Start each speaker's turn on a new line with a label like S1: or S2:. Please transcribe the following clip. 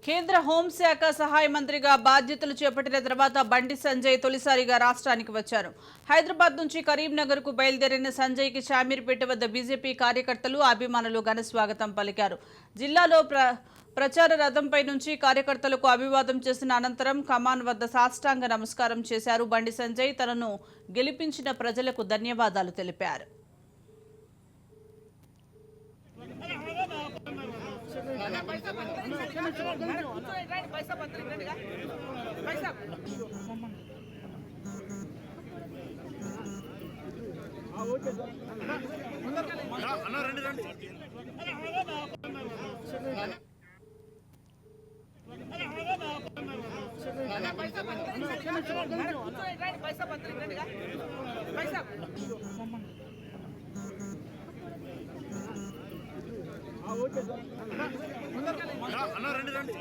S1: కేంద్ర హోంశాఖ సహాయ మంత్రిగా బాధ్యతలు చేపట్టిన తర్వాత బండి సంజయ్ తొలిసారిగా రాష్ట్రానికి వచ్చారు. హైదరాబాద్ నుంచి కరీంనగర్ కు బయలుదేరిన సంజయ్ కి శామీర్పేట వద్ద బీజేపీ కార్యకర్తలు, అభిమానులు ఘన స్వాగతం పలికారు. జిల్లాలో ప్రచార రథంపై నుంచి కార్యకర్తలకు అభివాదం చేసిన అనంతరం కమాన్ వద్ద సాష్టాంగ నమస్కారం చేశారు. బండి సంజయ్ తనను గెలిపించిన ప్రజలకు ధన్యవాదాలు తెలిపారు.
S2: అన్న రండి